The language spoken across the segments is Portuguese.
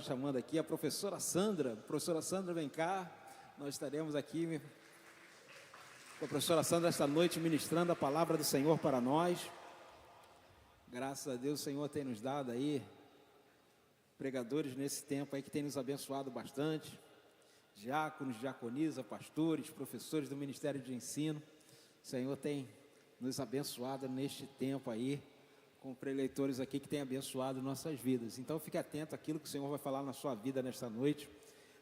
Chamando aqui a professora Sandra. Professora Sandra, vem cá. Nós estaremos aqui com a professora Sandra esta noite ministrando a palavra do Senhor para nós. Graças a Deus o Senhor tem nos dado aí pregadores nesse tempo aí que tem nos abençoado bastante. Diáconos, diaconisa, pastores, professores do Ministério de Ensino. O Senhor tem nos abençoado neste tempo aí, com preleitores aqui que têm abençoado nossas vidas. Então fique atento àquilo que o Senhor vai falar na sua vida nesta noite.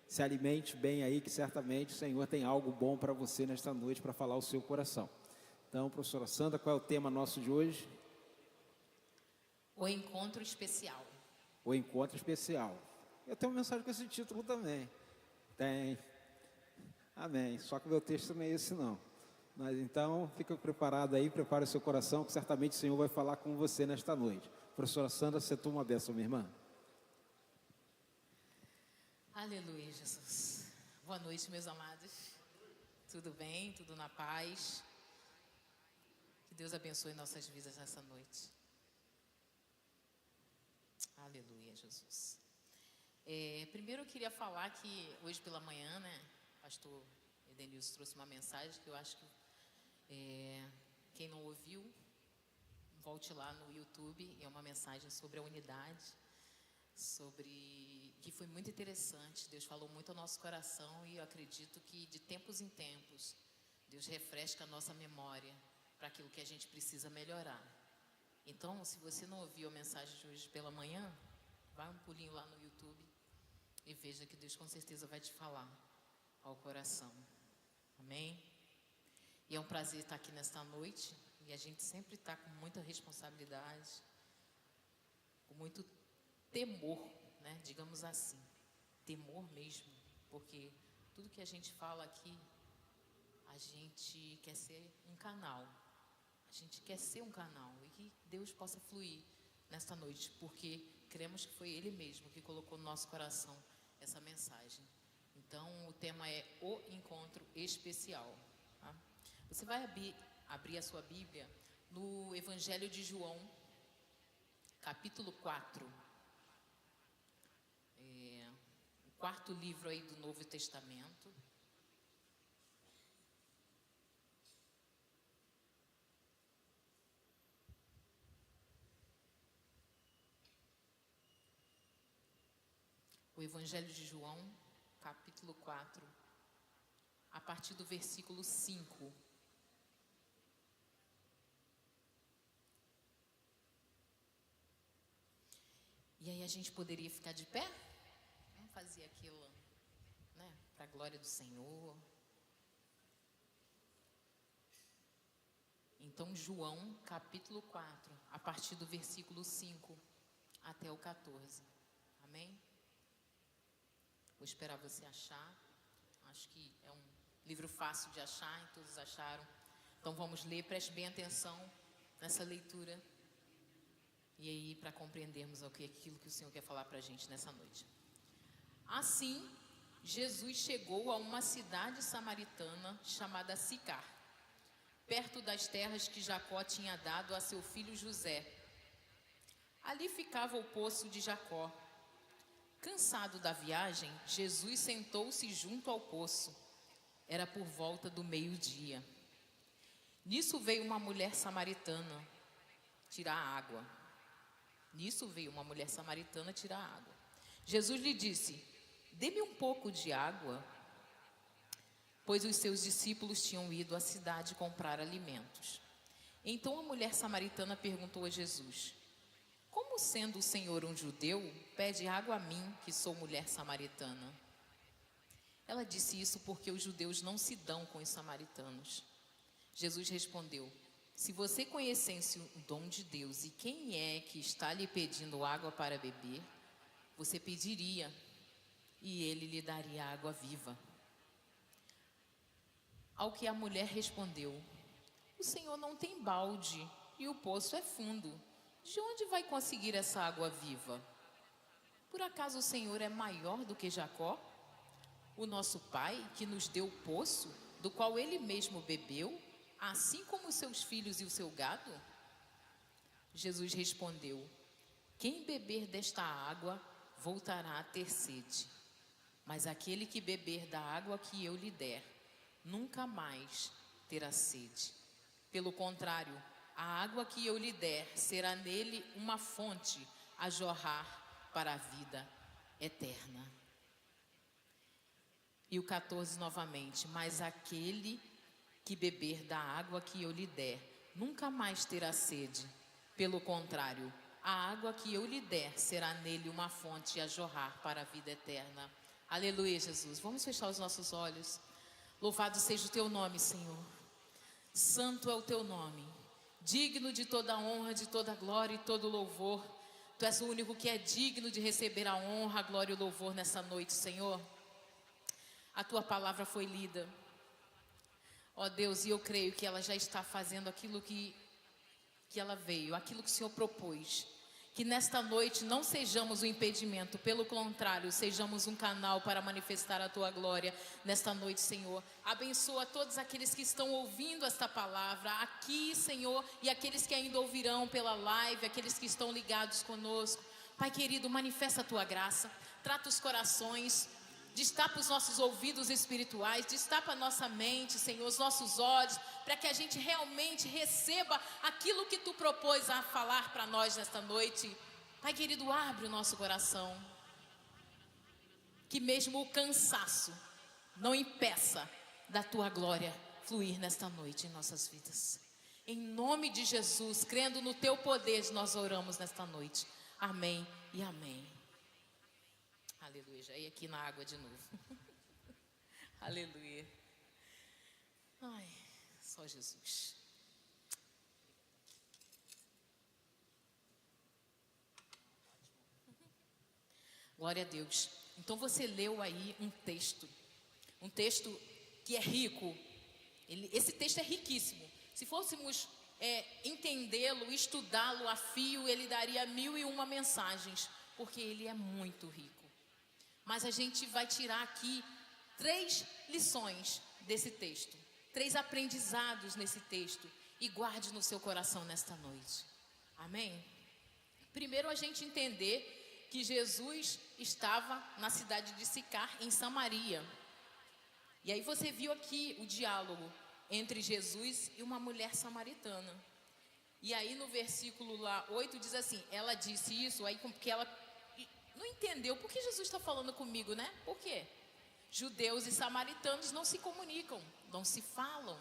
Se alimente bem aí, que certamente o Senhor tem algo bom para você nesta noite, para falar ao seu coração. Então, professora Sandra, qual é o tema nosso de hoje? O encontro especial. O encontro especial. Eu tenho uma mensagem com esse título também. Tem. Amém. Só que o meu texto não é esse não. Mas então, fica preparado aí, prepare o seu coração, que certamente o Senhor vai falar com você nesta noite. Professora Sandra, você toma uma bênção, minha irmã. Aleluia, Jesus. Boa noite, meus amados. Tudo bem? Tudo na paz? Que Deus abençoe nossas vidas nessa noite. Aleluia, Jesus. Primeiro eu queria falar que hoje pela manhã, né, pastor Edenilson trouxe uma mensagem que eu acho que quem não ouviu, volte lá no YouTube. É uma mensagem sobre a unidade, que foi muito interessante. Deus falou muito ao nosso coração e eu acredito que de tempos em tempos Deus refresca a nossa memória para aquilo que a gente precisa melhorar. Então, se você não ouviu a mensagem de hoje pela manhã, vai um pulinho lá no YouTube e veja que Deus com certeza vai te falar ao coração. Amém? E é um prazer estar aqui nesta noite. E a gente sempre está com muita responsabilidade, com muito temor, né? Digamos assim, temor mesmo, porque tudo que a gente fala aqui, a gente quer ser um canal. A gente quer ser um canal e que Deus possa fluir nesta noite, porque cremos que foi Ele mesmo que colocou no nosso coração essa mensagem. Então, o tema é o encontro especial. Tá? Você vai abrir a sua Bíblia no Evangelho de João, capítulo 4. O quarto livro aí do Novo Testamento. O Evangelho de João, capítulo 4, a partir do versículo 5. E aí a gente poderia ficar de pé? Vamos fazer aquilo, né, para a glória do Senhor. Então, João, capítulo 4, a partir do versículo 5 até o 14. Amém? Vou esperar você achar. Acho que é um livro fácil de achar, e todos acharam. Então vamos ler, preste bem atenção nessa leitura. E aí, para compreendermos aquilo que o Senhor quer falar para a gente nessa noite. Assim, Jesus chegou a uma cidade samaritana chamada Sicar, perto das terras que Jacó tinha dado a seu filho José. Ali ficava o poço de Jacó. Cansado da viagem, Jesus sentou-se junto ao poço. Era por volta do meio-dia. Nisso veio uma mulher samaritana tirar água. Jesus lhe disse: "Dê-me um pouco de água", pois os seus discípulos tinham ido à cidade comprar alimentos. Então a mulher samaritana perguntou a Jesus: "Como sendo o Senhor um judeu, pede água a mim, que sou mulher samaritana?" Ela disse isso porque os judeus não se dão com os samaritanos. Jesus respondeu: "Se você conhecesse o dom de Deus e quem é que está lhe pedindo água para beber, você pediria e ele lhe daria água viva." Ao que a mulher respondeu: "O Senhor não tem balde e o poço é fundo. De onde vai conseguir essa água viva? Por acaso o Senhor é maior do que Jacó, o nosso pai, que nos deu o poço, do qual ele mesmo bebeu, assim como os seus filhos e o seu gado?" Jesus respondeu: "Quem beber desta água voltará a ter sede. Mas aquele que beber da água que eu lhe der, nunca mais terá sede. Pelo contrário, a água que eu lhe der será nele uma fonte a jorrar para a vida eterna. E o 14 novamente, mas aquele que beber da água que eu lhe der, nunca mais terá sede. Pelo contrário, a água que eu lhe der será nele uma fonte a jorrar para a vida eterna. Aleluia, Jesus. Vamos fechar os nossos olhos. Louvado seja o teu nome, Senhor. Santo é o teu nome. Digno de toda a honra, de toda a glória e todo o louvor. Tu és o único que é digno de receber a honra, a glória e o louvor nessa noite, Senhor. A tua palavra foi lida. Ó Deus, e eu creio que ela já está fazendo aquilo que ela veio, aquilo que o Senhor propôs. Que nesta noite não sejamos um impedimento, pelo contrário, sejamos um canal para manifestar a tua glória nesta noite, Senhor. Abençoa todos aqueles que estão ouvindo esta palavra aqui, Senhor, e aqueles que ainda ouvirão pela live, aqueles que estão ligados conosco. Pai querido, manifesta a tua graça, trata os corações, destapa os nossos ouvidos espirituais, destapa a nossa mente, Senhor, os nossos olhos, para que a gente realmente receba aquilo que tu propôs a falar para nós nesta noite. Pai querido, abre o nosso coração, que mesmo o cansaço não impeça da tua glória fluir nesta noite em nossas vidas. Em nome de Jesus, crendo no teu poder, nós oramos nesta noite. Amém e amém. Aleluia, já ia aqui na água de novo. Aleluia. Ai, só Jesus. Glória a Deus. Então você leu aí um texto que é rico. Esse texto é riquíssimo. Se fôssemos entendê-lo, estudá-lo a fio, ele daria 1001 mensagens, porque ele é muito rico. Mas a gente vai tirar aqui 3 lições desse texto, 3 aprendizados nesse texto, e guarde no seu coração nesta noite. Amém? Primeiro, a gente entender que Jesus estava na cidade de Sicar, em Samaria. E aí você viu aqui o diálogo entre Jesus e uma mulher samaritana. E aí no versículo lá 8 diz assim, ela disse isso, aí porque ela não entendeu, por que Jesus está falando comigo, né? Por quê? Judeus e samaritanos não se comunicam, não se falam.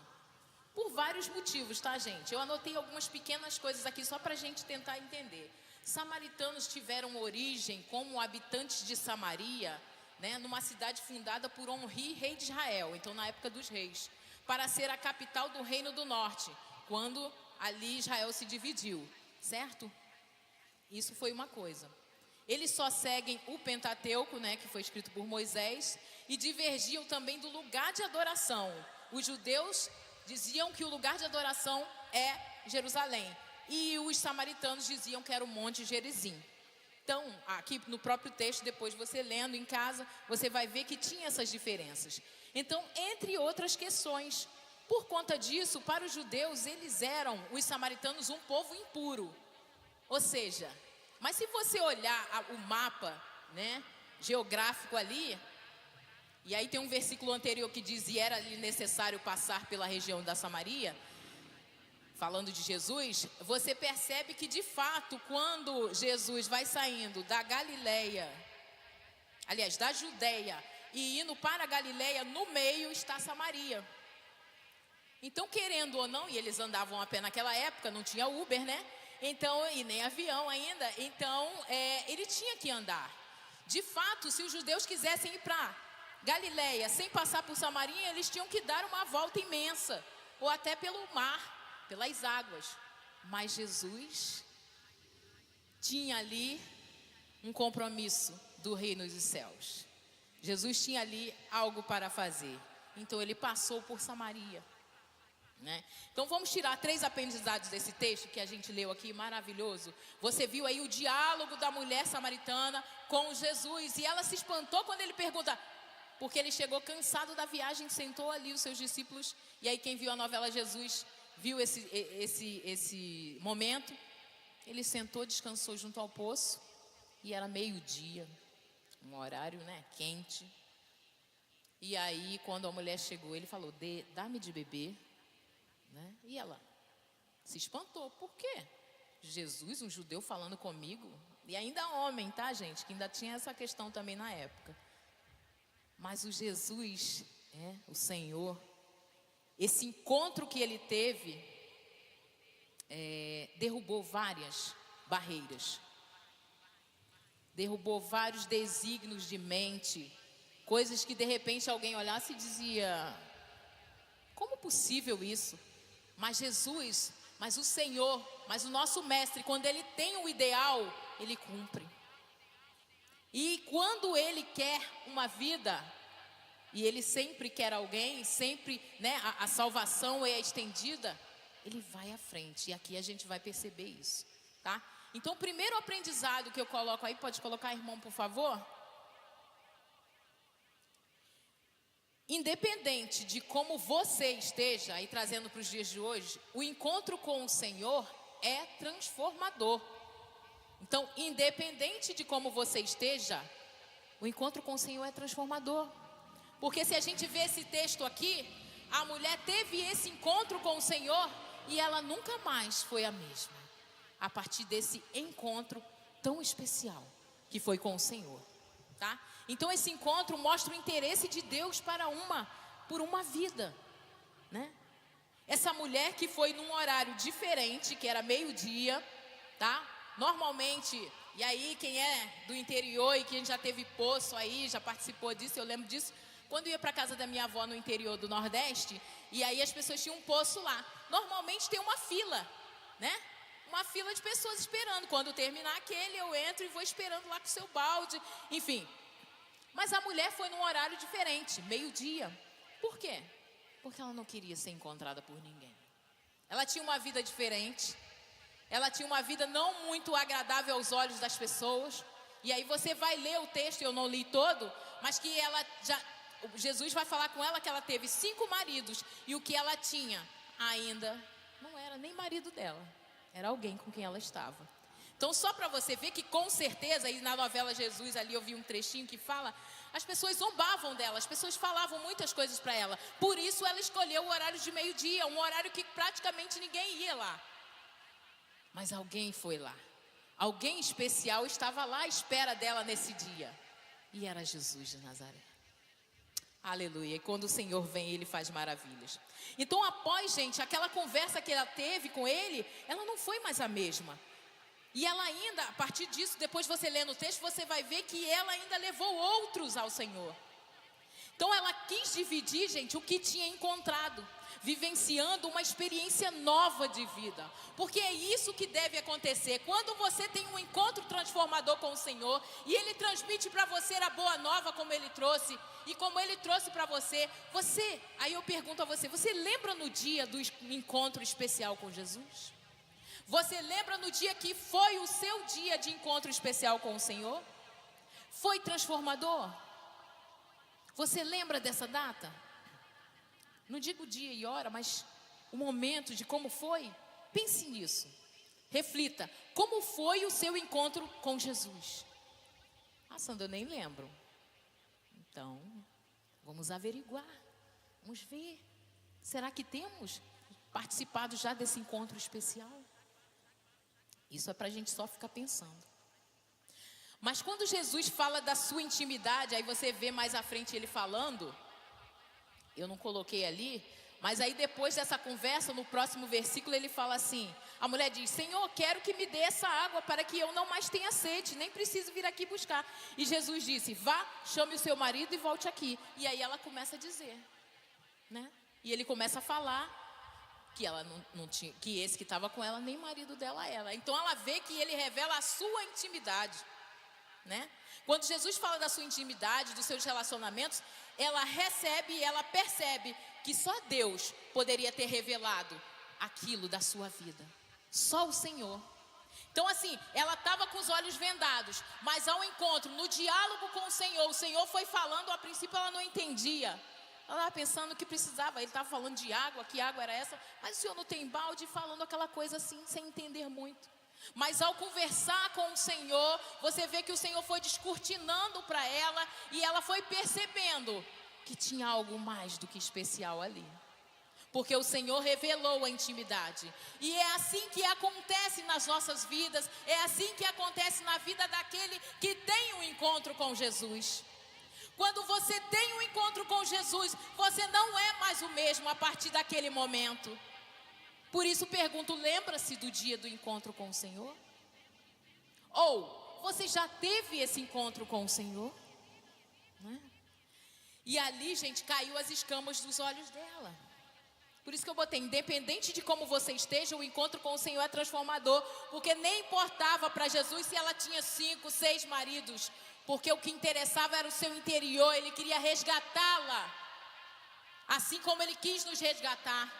Por vários motivos, tá, gente? Eu anotei algumas pequenas coisas aqui só para a gente tentar entender. Samaritanos tiveram origem como habitantes de Samaria, né, numa cidade fundada por Onri, rei de Israel, então na época dos reis, para ser a capital do Reino do Norte, quando ali Israel se dividiu, certo? Isso foi uma coisa. Eles só seguem o Pentateuco, né, que foi escrito por Moisés, e divergiam também do lugar de adoração. Os judeus diziam que o lugar de adoração é Jerusalém, e os samaritanos diziam que era o Monte Gerizim. Então, aqui no próprio texto, depois você lendo em casa, você vai ver que tinha essas diferenças. Então, entre outras questões, por conta disso, para os judeus, eles eram, os samaritanos, um povo impuro. Ou seja, mas se você olhar o mapa, né, geográfico ali, e aí tem um versículo anterior que diz, e era ali necessário passar pela região da Samaria, falando de Jesus, você percebe que de fato, quando Jesus vai saindo da Galileia, aliás, da Judeia, e indo para a Galileia, no meio está Samaria. Então, querendo ou não, e eles andavam a pé naquela época, não tinha Uber, né? Então, e nem avião ainda, então ele tinha que andar. De fato, se os judeus quisessem ir para Galileia sem passar por Samaria, eles tinham que dar uma volta imensa, ou até pelo mar, pelas águas. Mas Jesus tinha ali um compromisso do reino dos céus. Jesus tinha ali algo para fazer. Então ele passou por Samaria, né? Então vamos tirar 3 aprendizados desse texto que a gente leu aqui, maravilhoso. Você viu aí o diálogo da mulher samaritana com Jesus, e ela se espantou quando ele pergunta, porque ele chegou cansado da viagem, sentou ali os seus discípulos, e aí quem viu a novela Jesus viu esse momento. Ele sentou, descansou junto ao poço, e era meio-dia. um horário, né, quente. E aí, quando a mulher chegou, ele falou, dá-me de beber, né? E ela se espantou, por quê? Jesus, um judeu falando comigo, e ainda homem, tá, gente? Que ainda tinha essa questão também na época. Mas o Jesus, o Senhor, esse encontro que ele teve, derrubou várias barreiras, derrubou vários desígnios de mente, coisas que de repente alguém olhasse e dizia, como possível isso? Mas Jesus, mas o Senhor, mas o nosso mestre, quando ele tem um ideal, ele cumpre. E quando ele quer uma vida, e ele sempre quer alguém, sempre, né, a salvação é estendida, ele vai à frente. E aqui a gente vai perceber isso, tá? Então, o primeiro aprendizado que eu coloco aí, pode colocar, irmão, por favor? Independente de como você esteja, aí trazendo para os dias de hoje, o encontro com o Senhor é transformador. Então, independente de como você esteja, o encontro com o Senhor é transformador. Porque se a gente vê esse texto aqui, a mulher teve esse encontro com o Senhor e ela nunca mais foi a mesma. A partir desse encontro tão especial que foi com o Senhor, tá? Então esse encontro mostra o interesse de Deus por uma vida, né? Essa mulher que foi num horário diferente, que era meio-dia, tá? Normalmente, e aí quem é do interior e quem já teve poço aí, já participou disso, eu lembro disso, quando eu ia para casa da minha avó no interior do Nordeste, e aí as pessoas tinham um poço lá. Normalmente tem uma fila, né? Uma fila de pessoas esperando. Quando terminar aquele, eu entro e vou esperando lá com o seu balde, enfim. Mas a mulher foi num horário diferente, meio-dia. Por quê? Porque ela não queria ser encontrada por ninguém. Ela tinha uma vida diferente. Ela tinha uma vida não muito agradável aos olhos das pessoas. E aí você vai ler o texto, eu não li todo, mas que ela Jesus vai falar com ela que ela teve 5 maridos. E o que ela tinha ainda não era nem marido dela. Era alguém com quem ela estava. Então, só para você ver que com certeza, e na novela Jesus ali eu vi um trechinho que fala, as pessoas zombavam dela, as pessoas falavam muitas coisas para ela. Por isso ela escolheu o horário de meio-dia, um horário que praticamente ninguém ia lá. Mas alguém foi lá. Alguém especial estava lá à espera dela nesse dia. E era Jesus de Nazaré. Aleluia. E quando o Senhor vem, Ele faz maravilhas. Então, após, gente, aquela conversa que ela teve com Ele, ela não foi mais a mesma. E ela ainda, a partir disso, depois você lê no texto, você vai ver que ela ainda levou outros ao Senhor. Então ela quis dividir, gente, o que tinha encontrado, vivenciando uma experiência nova de vida. Porque é isso que deve acontecer. Quando você tem um encontro transformador com o Senhor, e Ele transmite para você a boa nova como Ele trouxe, e como Ele trouxe para você, aí eu pergunto a você, você lembra no dia do encontro especial com Jesus? Você lembra no dia que foi o seu dia de encontro especial com o Senhor? Foi transformador? Você lembra dessa data? Não digo dia e hora, mas o momento de como foi? Pense nisso. Reflita. Como foi o seu encontro com Jesus? Ah, Sandra, eu nem lembro. Então, vamos averiguar. Vamos ver. Será que temos participado já desse encontro especial? Isso é para a gente só ficar pensando. Mas quando Jesus fala da sua intimidade, aí você vê mais à frente ele falando, eu não coloquei ali, mas aí depois dessa conversa, no próximo versículo ele fala assim, a mulher diz, Senhor, quero que me dê essa água para que eu não mais tenha sede, nem preciso vir aqui buscar. E Jesus disse, vá, chame o seu marido e volte aqui. E aí ela começa a dizer, né? E ele começa a falar que ela não tinha, que esse que estava com ela, nem marido dela era. Então ela vê que ele revela a sua intimidade, né? Quando Jesus fala da sua intimidade, dos seus relacionamentos, ela recebe e ela percebe que só Deus poderia ter revelado aquilo da sua vida. Só o Senhor. Então assim, ela estava com os olhos vendados, mas ao encontro, no diálogo com o Senhor foi falando, a princípio ela não entendia. Ela estava pensando que precisava, ele estava falando de água, que água era essa, mas o Senhor não tem balde, falando aquela coisa assim, sem entender muito. Mas ao conversar com o Senhor, você vê que o Senhor foi descortinando para ela e ela foi percebendo que tinha algo mais do que especial ali. Porque o Senhor revelou a intimidade. E é assim que acontece nas nossas vidas, é assim que acontece na vida daquele que tem um encontro com Jesus. Quando você tem um encontro com Jesus, você não é mais o mesmo a partir daquele momento. Por isso pergunto, lembra-se do dia do encontro com o Senhor? Ou você já teve esse encontro com o Senhor? Né? E ali, gente, caiu as escamas dos olhos dela. Por isso que eu botei, independente de como você esteja, o encontro com o Senhor é transformador. Porque nem importava para Jesus se ela tinha 5, 6 maridos. Porque o que interessava era o seu interior, ele queria resgatá-la. Assim como ele quis nos resgatar.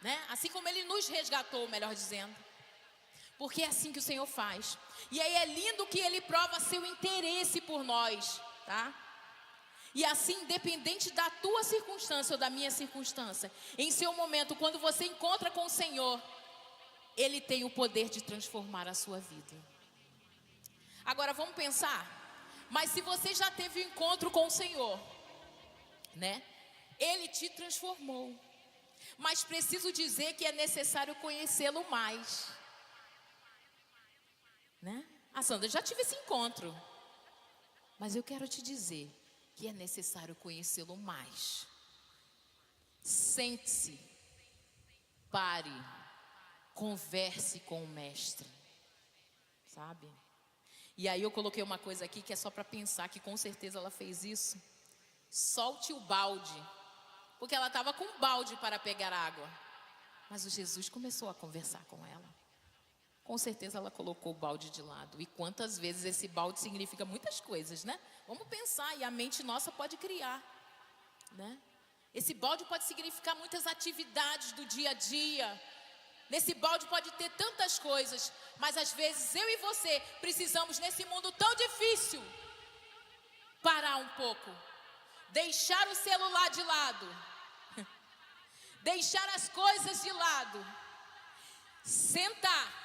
Né? Assim como ele nos resgatou, melhor dizendo. Porque é assim que o Senhor faz. E aí é lindo que ele prova seu interesse por nós, tá? E assim, independente da tua circunstância ou da minha circunstância, em seu momento, quando você encontra com o Senhor, ele tem o poder de transformar a sua vida. Agora vamos pensar, mas se você já teve um encontro com o Senhor, né? Ele te transformou. Mas preciso dizer que é necessário conhecê-lo mais. Né? Ah, Sandra, já tive esse encontro. Mas eu quero te dizer que é necessário conhecê-lo mais. Sente-se, pare, converse com o mestre. Sabe? E aí eu coloquei uma coisa aqui que é só para pensar que com certeza ela fez isso. Solte o balde. Porque ela estava com um balde para pegar água. Mas o Jesus começou a conversar com ela. Com certeza ela colocou o balde de lado. E quantas vezes esse balde significa muitas coisas, né? Vamos pensar, e a mente nossa pode criar, né? Esse balde pode significar muitas atividades do dia a dia. Nesse balde pode ter tantas coisas. Mas às vezes eu e você precisamos, nesse mundo tão difícil, parar um pouco. Deixar o celular de lado. Deixar as coisas de lado. Sentar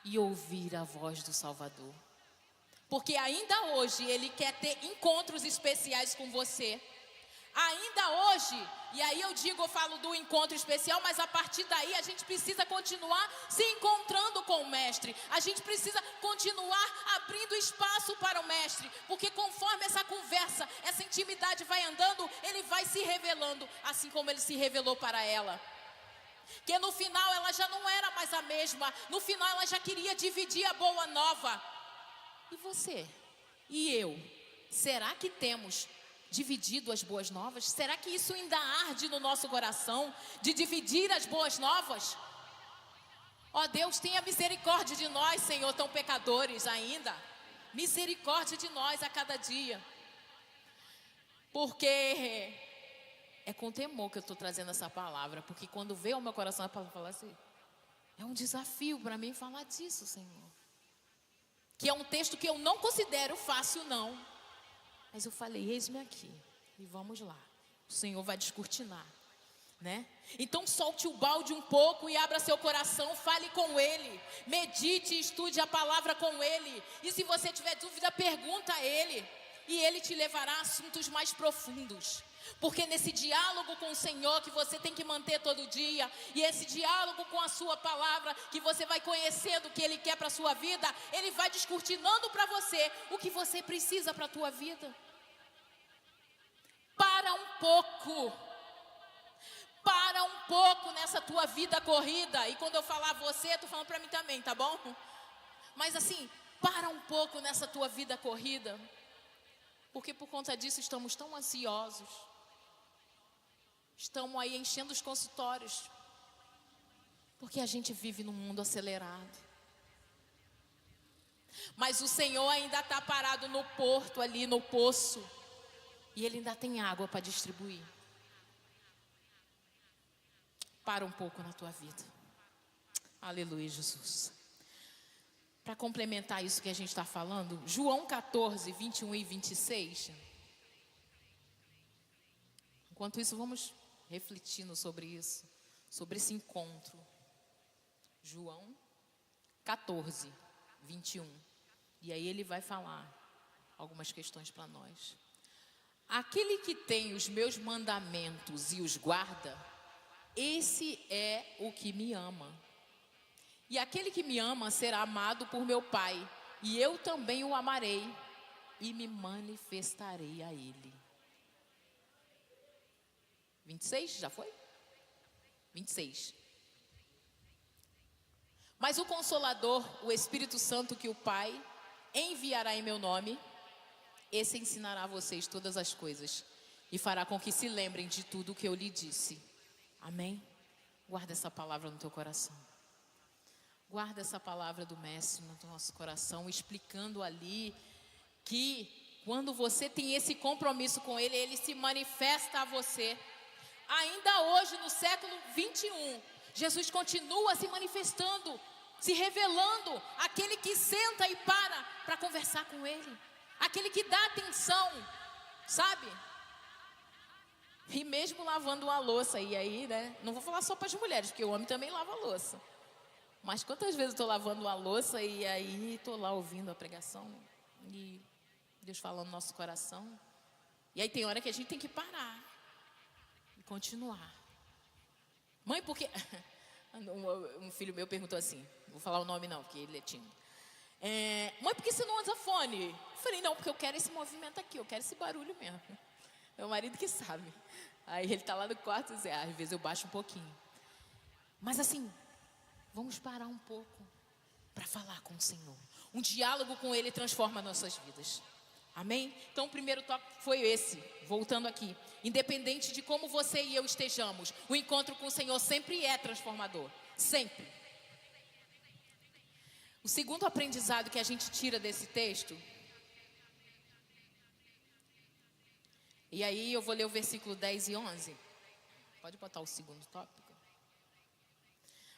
e ouvir a voz do Salvador. Porque ainda hoje Ele quer ter encontros especiais com você. Ainda hoje, e aí eu falo do encontro especial, mas a partir daí a gente precisa continuar se encontrando com o Mestre. A gente precisa continuar abrindo espaço para o Mestre. Porque conforme essa conversa, essa intimidade vai andando, Ele vai se revelando, assim como Ele se revelou para ela. Que no final ela já não era mais a mesma. No final ela já queria dividir a boa nova. E você? E eu? Será que temos dividido as boas novas? Será que isso ainda arde no nosso coração? De dividir as boas novas? Ó Deus, tenha misericórdia de nós, Senhor, tão pecadores ainda. Misericórdia de nós a cada dia. Porque é com temor que eu estou trazendo essa palavra. Porque quando veio ao meu coração a palavra, falar assim, é um desafio para mim falar disso, Senhor. Que é um texto que eu não considero fácil, não. Mas eu falei, eis-me aqui. E vamos lá. O Senhor vai descortinar, né? Então solte o balde um pouco e abra seu coração. Fale com Ele. Medite e estude a palavra com Ele. E se você tiver dúvida, pergunta a Ele. E Ele te levará a assuntos mais profundos. Porque nesse diálogo com o Senhor que você tem que manter todo dia, e esse diálogo com a sua palavra, que você vai conhecendo o que Ele quer para a sua vida, Ele vai descortinando para você o que você precisa para a tua vida. Para um pouco. Para um pouco nessa tua vida corrida. E quando eu falar você, eu estou falando para mim também, tá bom? Mas assim, para um pouco nessa tua vida corrida. Porque por conta disso estamos tão ansiosos. Estamos aí enchendo os consultórios. Porque a gente vive num mundo acelerado. Mas o Senhor ainda está parado no porto ali, no poço. E Ele ainda tem água para distribuir. Para um pouco na tua vida. Aleluia, Jesus. Para complementar isso que a gente está falando, João 14, 21 e 26. Enquanto isso, vamos refletindo sobre isso, sobre esse encontro. João 14, 21. E aí ele vai falar algumas questões para nós. Aquele que tem os meus mandamentos e os guarda, esse é o que me ama. E aquele que me ama será amado por meu Pai, e eu também o amarei e me manifestarei a ele. 26, já foi? 26. Mas o Consolador, o Espírito Santo que o Pai enviará em meu nome, esse ensinará a vocês todas as coisas e fará com que se lembrem de tudo o que eu lhe disse. Amém? Guarda essa palavra no teu coração. Guarda essa palavra do Mestre no nosso coração, explicando ali que quando você tem esse compromisso com Ele, Ele se manifesta a você. Ainda hoje, no século 21, Jesus continua se manifestando, se revelando àquele que senta e para conversar com Ele. Aquele que dá atenção, sabe? E mesmo lavando uma louça, e aí, né? Não vou falar só para as mulheres, porque o homem também lava a louça. Mas quantas vezes eu estou lavando uma louça e aí estou lá ouvindo a pregação e Deus falando no nosso coração. E aí tem hora que a gente tem que parar e continuar. Mãe, por que... Um filho meu perguntou assim, vou falar o nome não, porque ele é tímido. Mãe, por que você não usa fone? Eu falei, não, porque eu quero esse movimento aqui, eu quero esse barulho mesmo. Meu marido que sabe. Aí ele está lá no quarto e diz, às vezes eu baixo um pouquinho. Mas assim, vamos parar um pouco para falar com o Senhor. Um diálogo com Ele transforma nossas vidas. Amém? Então o primeiro toque foi esse, voltando aqui. Independente de como você e eu estejamos, o encontro com o Senhor sempre é transformador. Sempre. O segundo aprendizado que a gente tira desse texto, e aí eu vou ler o versículo 10 e 11. Pode botar o segundo tópico?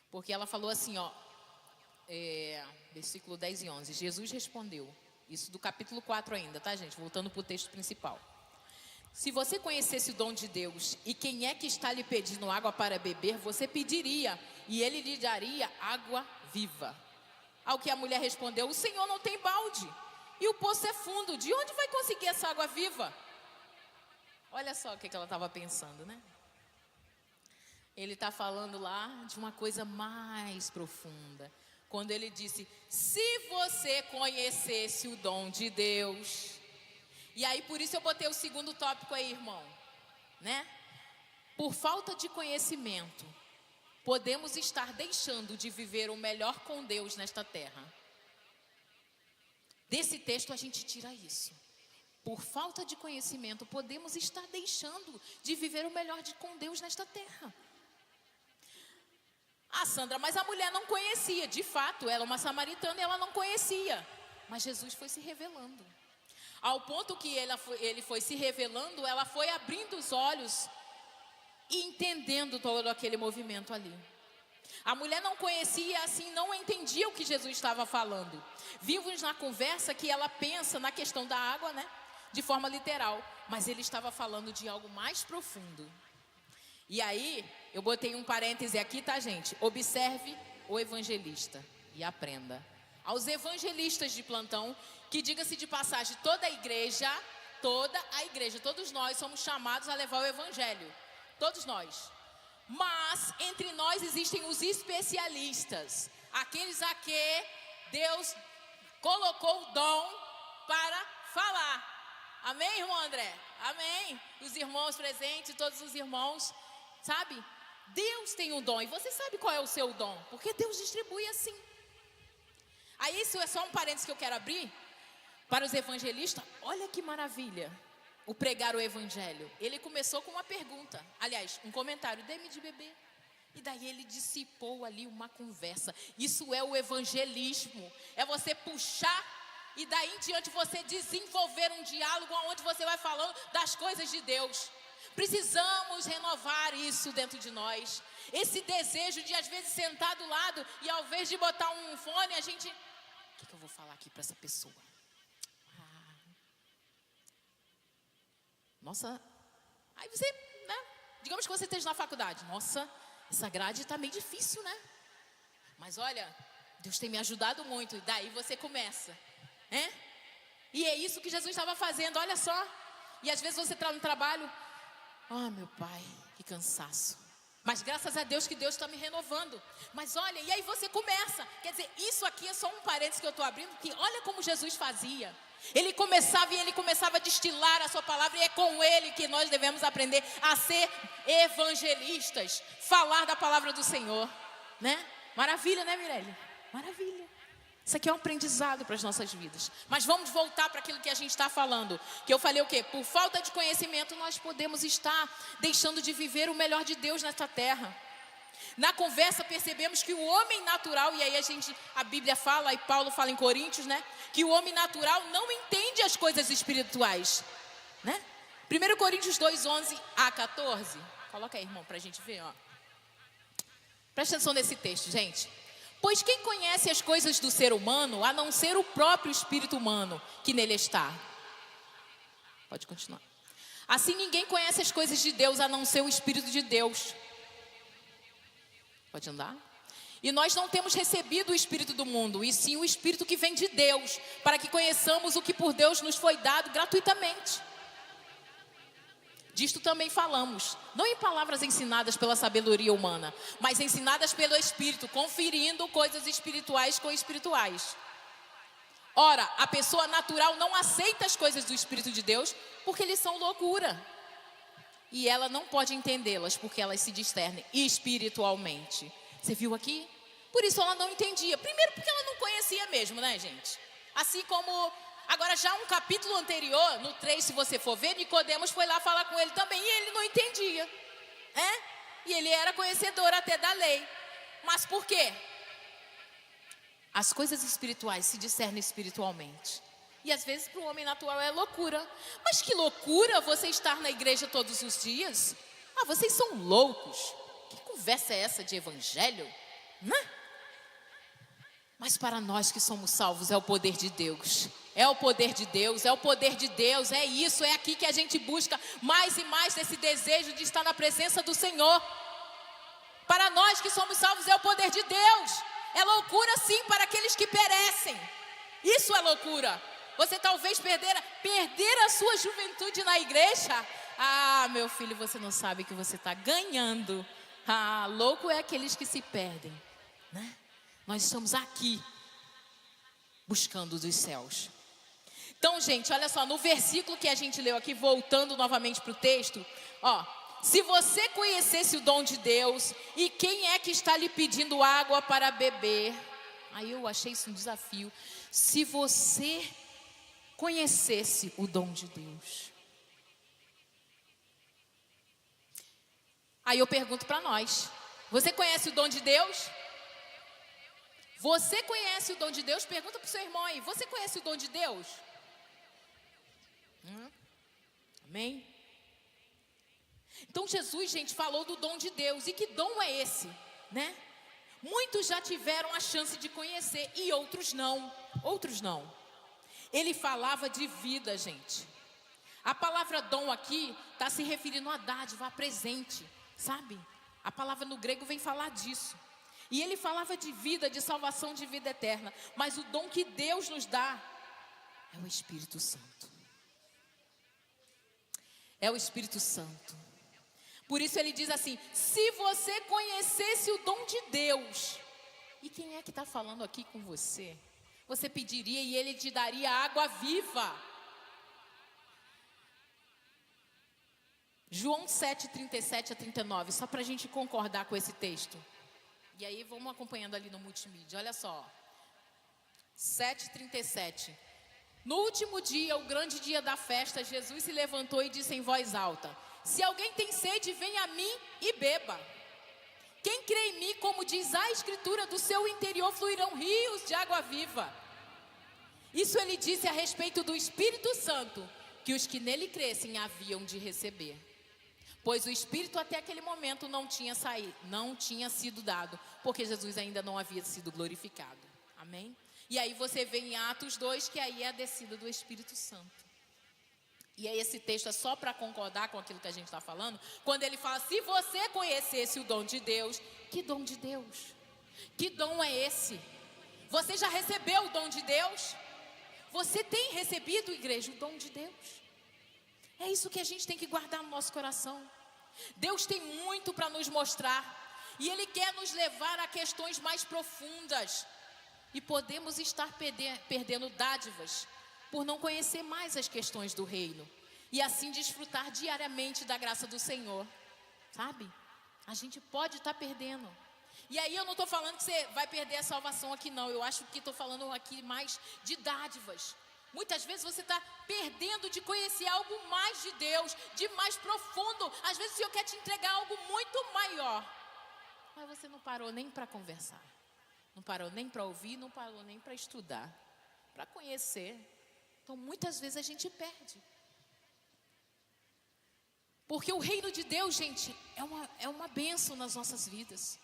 Porque ela falou assim, ó, versículo 10 e 11. Jesus respondeu, isso do capítulo 4 ainda, tá, gente? Voltando para o texto principal. Se você conhecesse o dom de Deus e quem é que está lhe pedindo água para beber, você pediria e ele lhe daria água viva. Ao que a mulher respondeu, o Senhor não tem balde e o poço é fundo, de onde vai conseguir essa água viva? Olha só o que ela estava pensando, né? Ele está falando lá de uma coisa mais profunda. Quando ele disse, se você conhecesse o dom de Deus. E aí por isso eu botei o segundo tópico aí, irmão, né? Por falta de conhecimento, podemos estar deixando de viver o melhor com Deus nesta terra. Desse texto a gente tira isso. Por falta de conhecimento, podemos estar deixando de viver o melhor com Deus nesta terra. Ah, Sandra, mas a mulher não conhecia. De fato, ela é uma samaritana e ela não conhecia. Mas Jesus foi se revelando. Ao ponto que ele foi se revelando, ela foi abrindo os olhos e entendendo todo aquele movimento ali. A mulher não conhecia, assim, não entendia o que Jesus estava falando. Vimos na conversa que ela pensa na questão da água, né? De forma literal. Mas ele estava falando de algo mais profundo. E aí, eu botei um parêntese aqui, tá, gente? Observe o evangelista e aprenda. Aos evangelistas de plantão, que diga-se de passagem, toda a igreja, todos nós somos chamados a levar o evangelho. Todos nós. Mas, entre nós existem os especialistas. Aqueles a que Deus colocou o dom para falar. Amém, irmão André? Amém. Os irmãos presentes, todos os irmãos, sabe? Deus tem um dom. E você sabe qual é o seu dom? Porque Deus distribui assim. Aí isso é só um parênteses que eu quero abrir. Para os evangelistas, olha que maravilha. O pregar o evangelho. Ele começou com uma pergunta. Aliás, um comentário. Dê-me de beber. E daí ele dissipou ali uma conversa. Isso é o evangelismo. É você puxar e daí em diante você desenvolver um diálogo onde você vai falando das coisas de Deus. Precisamos renovar isso dentro de nós. Esse desejo de às vezes sentar do lado e ao invés de botar um fone, a gente... O que eu vou falar aqui para essa pessoa? Nossa, aí você, né? Digamos que você esteja na faculdade. Nossa, essa grade está meio difícil, né? Mas olha, Deus tem me ajudado muito. E daí você começa, né? E é isso que Jesus estava fazendo, olha só. E às vezes você está no trabalho, meu pai, que cansaço. Mas graças a Deus que Deus está me renovando. Mas olha, e aí você começa. Quer dizer, isso aqui é só um parênteses que eu estou abrindo, que olha como Jesus fazia. Ele começava a destilar a sua palavra, e é com ele que nós devemos aprender a ser evangelistas, falar da palavra do Senhor, né? Maravilha, né, Mirelle? Maravilha. Isso aqui é um aprendizado para as nossas vidas. Mas vamos voltar para aquilo que a gente está falando. Que eu falei o quê? Por falta de conhecimento, nós podemos estar deixando de viver o melhor de Deus nesta terra. Na conversa percebemos que o homem natural, e aí a Bíblia fala, e Paulo fala em Coríntios, né? Que o homem natural não entende as coisas espirituais, né? 1 Coríntios 2:11 a 14. Coloca aí, irmão, para a gente ver, ó. Presta atenção nesse texto, gente. Pois quem conhece as coisas do ser humano, a não ser o próprio espírito humano que nele está? Pode continuar. Assim ninguém conhece as coisas de Deus, a não ser o Espírito de Deus. Pode andar? E nós não temos recebido o Espírito do mundo, e sim o Espírito que vem de Deus, para que conheçamos o que por Deus nos foi dado gratuitamente. Disto também falamos, não em palavras ensinadas pela sabedoria humana, mas ensinadas pelo Espírito, conferindo coisas espirituais com espirituais. Ora, a pessoa natural não aceita as coisas do Espírito de Deus, porque eles são loucura. E ela não pode entendê-las, porque elas se discernem espiritualmente. Você viu aqui? Por isso ela não entendia. Primeiro porque ela não conhecia mesmo, né, gente? Assim como... Agora já um capítulo anterior, no 3, se você for ver, Nicodemos foi lá falar com ele também, e ele não entendia, e ele era conhecedor até da lei. Mas por quê? As coisas espirituais se discernem espiritualmente. E às vezes para o homem natural é loucura. Mas que loucura você estar na igreja todos os dias? Vocês são loucos. Que conversa é essa de evangelho? Mas para nós que somos salvos é o poder de Deus. É o poder de Deus, é o poder de Deus, é isso, é aqui que a gente busca mais e mais desse desejo de estar na presença do Senhor. Para nós que somos salvos é o poder de Deus. É loucura sim para aqueles que perecem. Isso é loucura. Você talvez perder a sua juventude na igreja. Meu filho, você não sabe que você está ganhando. Louco é aqueles que se perdem, né? Nós estamos aqui buscando dos céus. Então, gente, olha só, no versículo que a gente leu aqui, voltando novamente para o texto, se você conhecesse o dom de Deus, e quem é que está lhe pedindo água para beber? Aí eu achei isso um desafio. Se você conhecesse o dom de Deus. Aí eu pergunto para nós, você conhece o dom de Deus? Você conhece o dom de Deus? Pergunta para o seu irmão aí, você conhece o dom de Deus? Amém? Então Jesus, gente, falou do dom de Deus. E que dom é esse, né? Muitos já tiveram a chance de conhecer e outros não. Outros não. Ele falava de vida, gente. A palavra dom aqui está se referindo a dádiva, a presente, sabe? A palavra no grego vem falar disso. E ele falava de vida, de salvação, de vida eterna. Mas o dom que Deus nos dá é o Espírito Santo. É o Espírito Santo. Por isso ele diz assim, se você conhecesse o dom de Deus. E quem é que está falando aqui com você? Você pediria e ele te daria água viva. João 7, 37 a 39, só para a gente concordar com esse texto. E aí vamos acompanhando ali no multimídia, olha só. 7:37. No último dia, o grande dia da festa, Jesus se levantou e disse em voz alta: se alguém tem sede, venha a mim e beba. Quem crê em mim, como diz a Escritura, do seu interior fluirão rios de água viva. Isso ele disse a respeito do Espírito Santo, que os que nele crescem haviam de receber. Pois o Espírito até aquele momento não tinha sido dado, porque Jesus ainda não havia sido glorificado. Amém? E aí você vê em Atos 2 que aí é a descida do Espírito Santo. E aí esse texto é só para concordar com aquilo que a gente está falando. Quando ele fala, se você conhecesse o dom de Deus. Que dom de Deus? Que dom é esse? Você já recebeu o dom de Deus? Você tem recebido, igreja, o dom de Deus? É isso que a gente tem que guardar no nosso coração. Deus tem muito para nos mostrar. E Ele quer nos levar a questões mais profundas. E podemos estar perdendo dádivas por não conhecer mais as questões do reino. E assim desfrutar diariamente da graça do Senhor. Sabe? A gente pode estar perdendo. E aí eu não estou falando que você vai perder a salvação aqui não. Eu acho que estou falando aqui mais de dádivas. Muitas vezes você está perdendo de conhecer algo mais de Deus, de mais profundo. Às vezes o Senhor quer te entregar algo muito maior. Mas você não parou nem para conversar. Não parou nem para ouvir, não parou nem para estudar. Para conhecer. Então muitas vezes a gente perde. Porque o reino de Deus, gente, é uma bênção nas nossas vidas.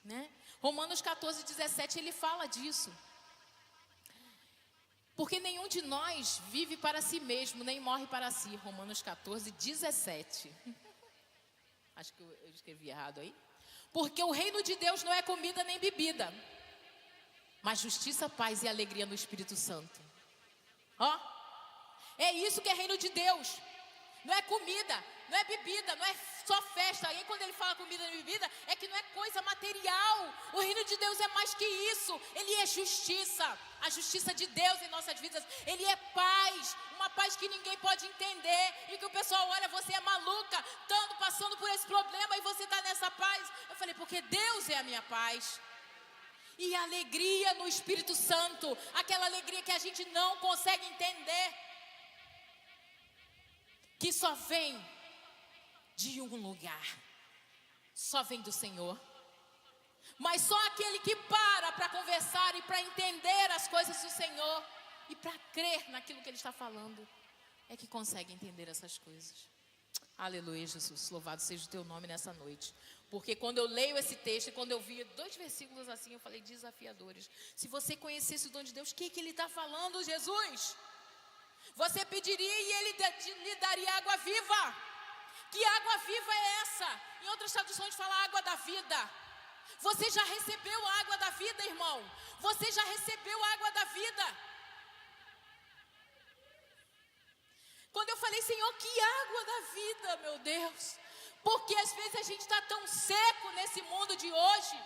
Né? Romanos 14, 17, ele fala disso. Porque nenhum de nós vive para si mesmo, nem morre para si. Romanos 14, 17. Acho que eu escrevi errado aí. Porque o reino de Deus não é comida nem bebida, mas justiça, paz e alegria no Espírito Santo. Ó, é isso que é reino de Deus. Não é comida, não é bebida, não é só festa. Aí quando ele fala comida e bebida, é que não é coisa material. O reino de Deus é mais que isso. Ele é justiça, a justiça de Deus em nossas vidas. Ele é paz, uma paz que ninguém pode entender. E que o pessoal olha, você é maluca, passando por esse problema e você está nessa paz. Eu falei, porque Deus é a minha paz. E a alegria no Espírito Santo, aquela alegria que a gente não consegue entender, que só vem de um lugar, só vem do Senhor. Mas só aquele que para conversar e para entender as coisas do Senhor e para crer naquilo que Ele está falando, é que consegue entender essas coisas. Aleluia, Jesus, louvado seja o Teu nome nessa noite. Porque quando eu leio esse texto e quando eu vi 2 versículos assim, eu falei, desafiadores. Se você conhecesse o dom de Deus, o que Ele está falando, Jesus? Você pediria e Ele lhe daria água viva. Que água viva é essa? Em outras traduções fala água da vida. Você já recebeu a água da vida, irmão? Você já recebeu a água da vida? Quando eu falei, Senhor, que água da vida, meu Deus. Porque às vezes a gente está tão seco nesse mundo de hoje.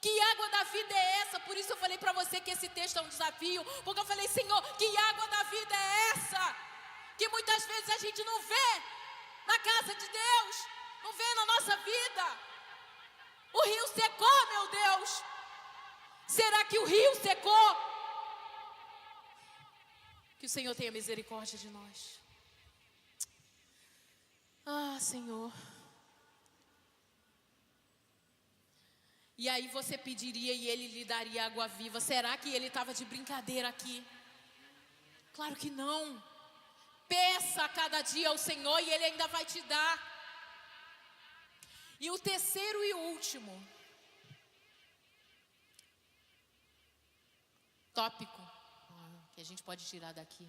Que água da vida é essa? Por isso eu falei para você que esse texto é um desafio. Porque eu falei, Senhor, que água da vida é essa? Que muitas vezes a gente não vê na casa de Deus, não vê na nossa vida. O rio secou, meu Deus. Será que o rio secou? Que o Senhor tenha misericórdia de nós. Ah, Senhor. E aí você pediria e Ele lhe daria água viva. Será que Ele estava de brincadeira aqui? Claro que não. Peça a cada dia ao Senhor e Ele ainda vai te dar. E o terceiro e último tópico que a gente pode tirar daqui,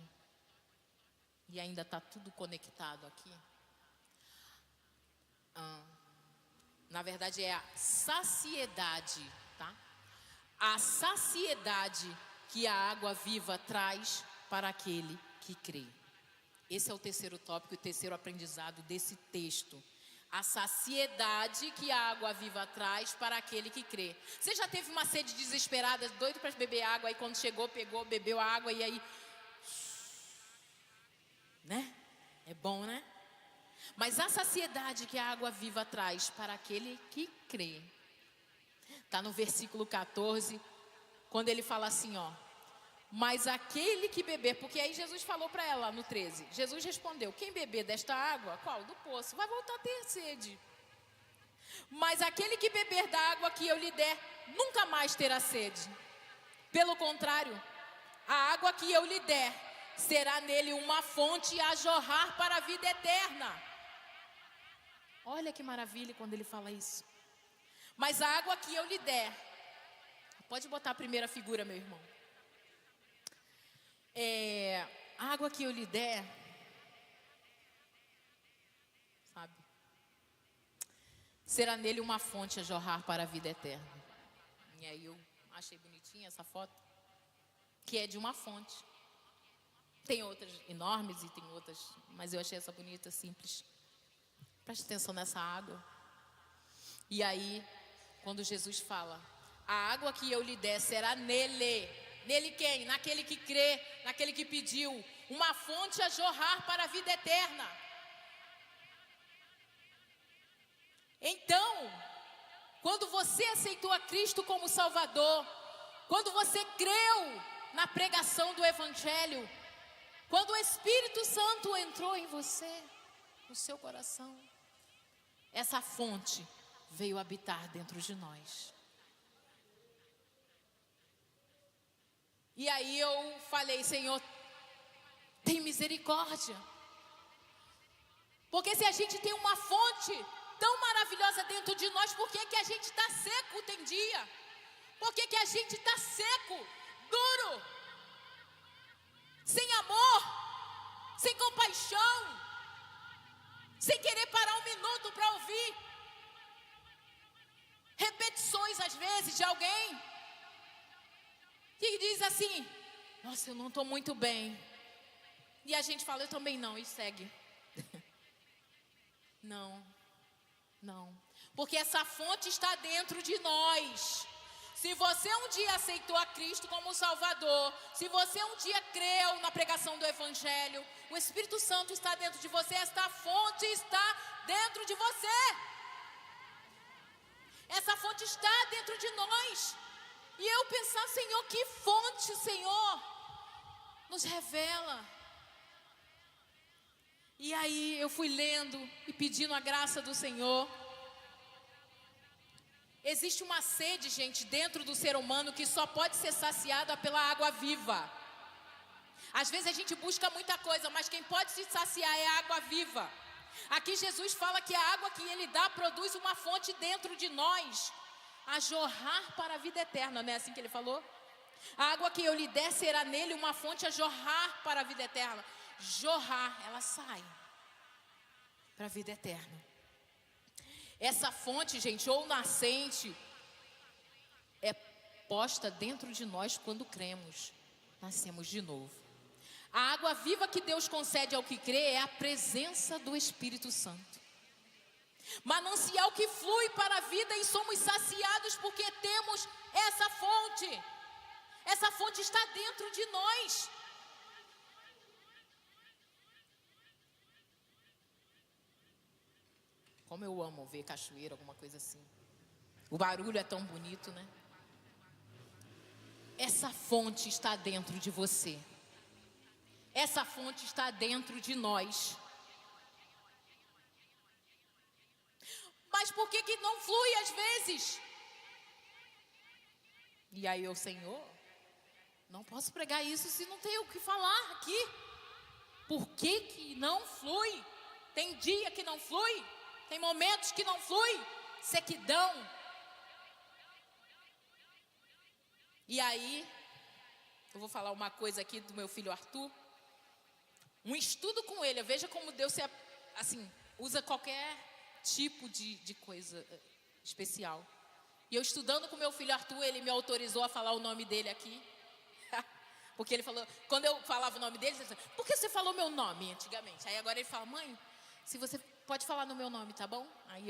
e ainda está tudo conectado aqui, na verdade é a saciedade, tá? A saciedade que a água viva traz para aquele que crê. Esse é o terceiro tópico, o terceiro aprendizado desse texto. A saciedade que a água viva traz para aquele que crê. Você já teve uma sede desesperada, doido para beber água, aí quando chegou, pegou, bebeu a água e aí, né? É bom, né? Mas a saciedade que a água viva traz para aquele que crê. Está no versículo 14, quando ele fala assim, ó. Mas aquele que beber, porque aí Jesus falou para ela no 13. Jesus respondeu, quem beber desta água, qual? Do poço, vai voltar a ter sede. Mas aquele que beber da água que eu lhe der, nunca mais terá sede. Pelo contrário, a água que eu lhe der, será nele uma fonte a jorrar para a vida eterna. Olha que maravilha quando ele fala isso. Mas a água que eu lhe der, pode botar a primeira figura, meu irmão. A água que eu lhe der, sabe, será nele uma fonte a jorrar para a vida eterna. E aí eu achei bonitinha essa foto, que é de uma fonte. Tem outras enormes e tem outras, mas eu achei essa bonita, simples. Preste atenção nessa água. E aí, quando Jesus fala, a água que eu lhe der será nele. Nele quem? Naquele que crê, naquele que pediu. Uma fonte a jorrar para a vida eterna. Então, quando você aceitou a Cristo como Salvador, quando você creu na pregação do Evangelho, quando o Espírito Santo entrou em você, no seu coração, essa fonte veio habitar dentro de nós. E aí eu falei, Senhor, tem misericórdia. Porque se a gente tem uma fonte tão maravilhosa dentro de nós, por que que a gente está seco tem dia? Por que que a gente está seco, duro, sem amor, sem compaixão, sem querer parar um minuto para ouvir repetições às vezes de alguém que diz assim, nossa, eu não estou muito bem. E a gente fala, eu também não, e segue. Não. Porque essa fonte está dentro de nós. Se você um dia aceitou a Cristo como Salvador, se você um dia creu na pregação do Evangelho, o Espírito Santo está dentro de você, esta fonte está dentro de você. Essa fonte está dentro de nós. E eu pensar, Senhor, que fonte, Senhor, nos revela. E aí eu fui lendo e pedindo a graça do Senhor. Existe uma sede, gente, dentro do ser humano que só pode ser saciada pela água viva. Às vezes a gente busca muita coisa, mas quem pode se saciar é a água viva. Aqui Jesus fala que a água que Ele dá produz uma fonte dentro de nós, a jorrar para a vida eterna, não é assim que Ele falou? A água que eu lhe der será nele uma fonte a jorrar para a vida eterna. Jorrar, ela sai para a vida eterna. Essa fonte, gente, ou nascente, é posta dentro de nós quando cremos. Nascemos de novo. A água viva que Deus concede ao que crê é a presença do Espírito Santo. Manancial que flui para a vida e somos saciados porque temos essa fonte. Essa fonte está dentro de nós. Como eu amo ver cachoeira, alguma coisa assim. O barulho é tão bonito, né? Essa fonte está dentro de você. Essa fonte está dentro de nós. Mas por que que não flui às vezes? E aí eu, Senhor, não posso pregar isso se não tenho o que falar aqui. Por que que não flui? Tem dia que não flui, tem momentos que não flui, sequidão. E aí, eu vou falar uma coisa aqui do meu filho Arthur. Um estudo com ele, veja como Deus assim, usa qualquer tipo de coisa especial. E eu estudando com meu filho Arthur, ele me autorizou a falar o nome dele aqui. Porque ele falou, quando eu falava o nome dele, ele disse, por que você falou meu nome antigamente? Aí agora ele fala, mãe, se você pode falar no meu nome, tá bom? Aí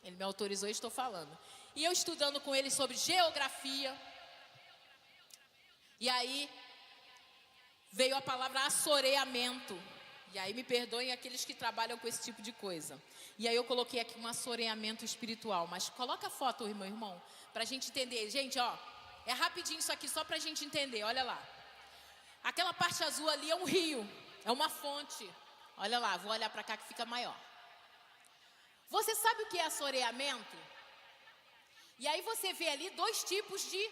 ele me autorizou e estou falando. E eu estudando com ele sobre geografia. E aí veio a palavra assoreamento. E aí me perdoem aqueles que trabalham com esse tipo de coisa. E aí eu coloquei aqui um assoreamento espiritual. Mas coloca a foto, meu irmão, pra gente entender. Gente, ó, é rapidinho isso aqui só pra gente entender, olha lá. Aquela parte azul ali é um rio, é uma fonte. Olha lá, vou olhar pra cá que fica maior. Você sabe o que é assoreamento? E aí você vê ali dois tipos de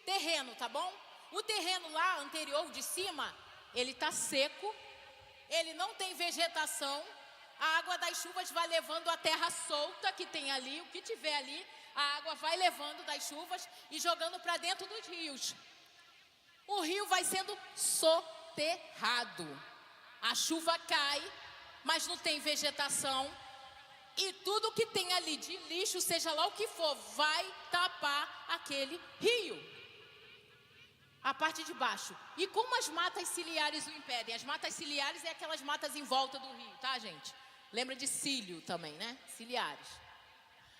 terreno, tá bom? O terreno lá anterior, de cima, ele está seco, ele não tem vegetação, a água das chuvas vai levando a terra solta que tem ali, o que tiver ali, a água vai levando das chuvas e jogando para dentro dos rios. O rio vai sendo soterrado, a chuva cai, mas não tem vegetação, e tudo que tem ali de lixo, seja lá o que for, vai tapar aquele rio. A parte de baixo. E como as matas ciliares o impedem? As matas ciliares é aquelas matas em volta do rio, tá, gente? Lembra de cílio também, né? Ciliares.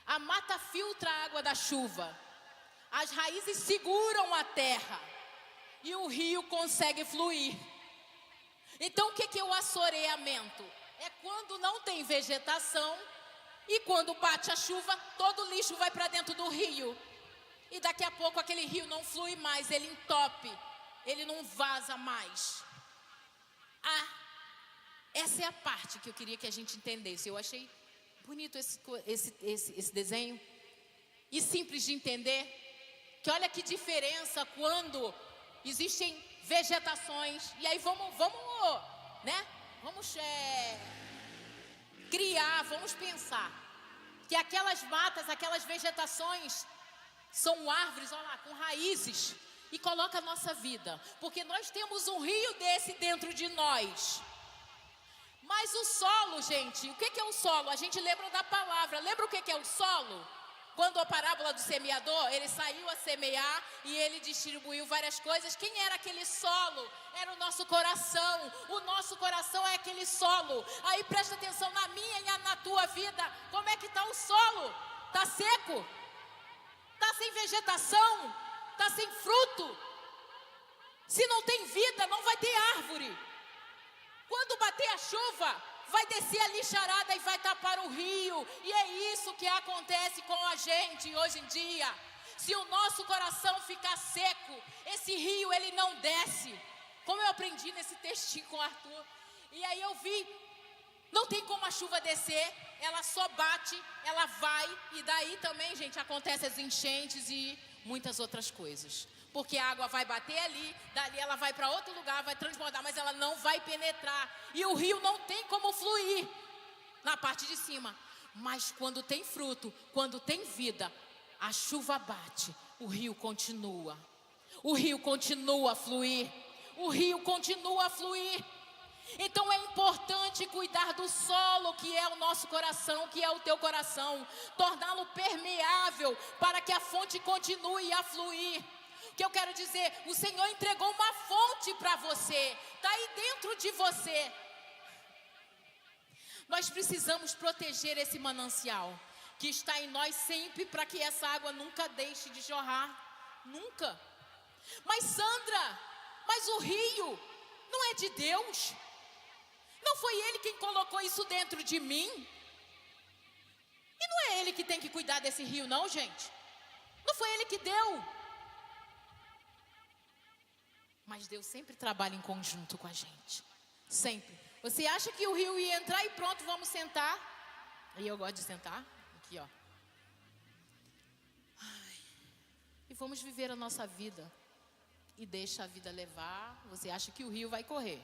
A mata filtra a água da chuva. As raízes seguram a terra. E o rio consegue fluir. Então, o que é o assoreamento? É quando não tem vegetação e quando bate a chuva, todo o lixo vai para dentro do rio. E daqui a pouco aquele rio não flui mais, ele entope, ele não vaza mais. Essa é a parte que eu queria que a gente entendesse. Eu achei bonito esse desenho e simples de entender. Que olha que diferença quando existem vegetações. E aí vamos criar, vamos pensar que aquelas matas, aquelas vegetações são árvores, olha lá, com raízes, e coloca a nossa vida, porque nós temos um rio desse dentro de nós. Mas o solo, gente, o que é o solo? A gente lembra da palavra, lembra o que é o solo? Quando a parábola do semeador, ele saiu a semear e ele distribuiu várias coisas. Quem era aquele solo? Era o nosso coração. O nosso coração é aquele solo. Aí presta atenção na minha e na tua vida. Como é que está o solo? Está seco? Está sem vegetação? Está sem fruto? Se não tem vida, não vai ter árvore. Quando bater a chuva, vai descer a lixarada e vai tapar o rio. E é isso que acontece com a gente hoje em dia. Se o nosso coração ficar seco, esse rio ele não desce. Como eu aprendi nesse textinho com o Arthur. E aí eu vi, não tem como a chuva descer, ela só bate, ela vai. E daí também, gente, acontecem as enchentes e muitas outras coisas. Porque a água vai bater ali, dali ela vai para outro lugar, vai transbordar, mas ela não vai penetrar. E o rio não tem como fluir na parte de cima. Mas quando tem fruto, quando tem vida, a chuva bate, o rio continua. O rio continua a fluir. O rio continua a fluir. Então é importante cuidar do solo que é o nosso coração, que é o teu coração. Torná-lo permeável para que a fonte continue a fluir. O que eu quero dizer, o Senhor entregou uma fonte para você, está aí dentro de você. Nós precisamos proteger esse manancial que está em nós sempre, para que essa água nunca deixe de jorrar, nunca. Mas Sandra, mas o rio não é de Deus? Não foi Ele quem colocou isso dentro de mim? E não é Ele que tem que cuidar desse rio não, gente? Não foi Ele que deu? Mas Deus sempre trabalha em conjunto com a gente. Sempre. Você acha que o rio ia entrar e pronto, vamos sentar? E eu gosto de sentar. Aqui, ó. E vamos viver a nossa vida. E deixa a vida levar. Você acha que o rio vai correr?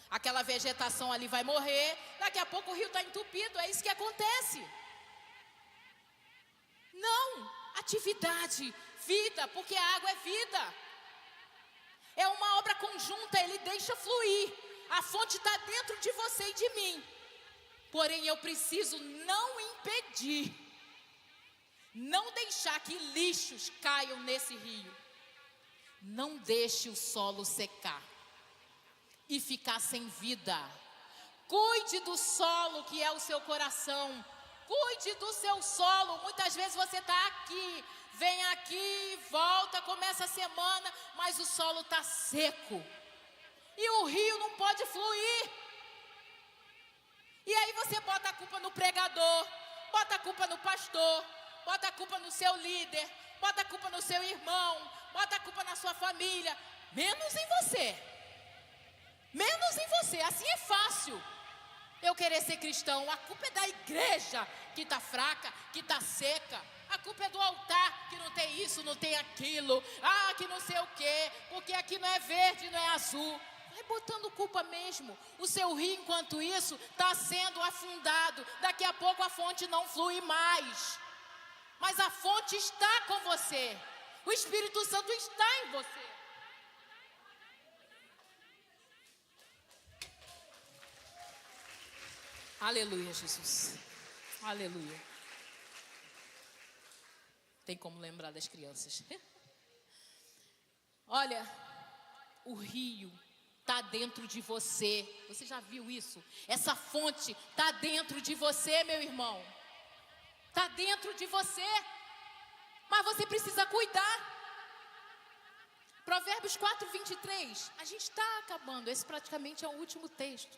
Aquela vegetação ali vai morrer. Daqui a pouco o rio está entupido. É isso que acontece. Não. Atividade, vida, porque a água é vida. É uma obra conjunta, Ele deixa fluir. A fonte está dentro de você e de mim. Porém, eu preciso não impedir, não deixar que lixos caiam nesse rio. Não deixe o solo secar e ficar sem vida. Cuide do solo que é o seu coração. Cuide do seu solo. Muitas vezes você está aqui, vem aqui, volta, começa a semana, mas o solo está seco. E o rio não pode fluir. E aí você bota a culpa no pregador, bota a culpa no pastor, bota a culpa no seu líder, bota a culpa no seu irmão, bota a culpa na sua família, menos em você. Menos em você, assim é fácil. Eu querer ser cristão, a culpa é da igreja que está fraca, que está seca. A culpa é do altar, que não tem isso, não tem aquilo. Ah, que não sei o quê, porque aqui não é verde, não é azul. Vai botando culpa mesmo. O seu rio, enquanto isso, está sendo afundado. Daqui a pouco a fonte não flui mais. Mas a fonte está com você. O Espírito Santo está em você. Aleluia, Jesus. Aleluia. Tem como lembrar das crianças. Olha, O rio está dentro de você. Você já viu isso? Essa fonte está dentro de você, meu irmão. Está dentro de você. Mas você precisa cuidar. Provérbios 4:23. A gente está acabando. Esse praticamente é o último texto.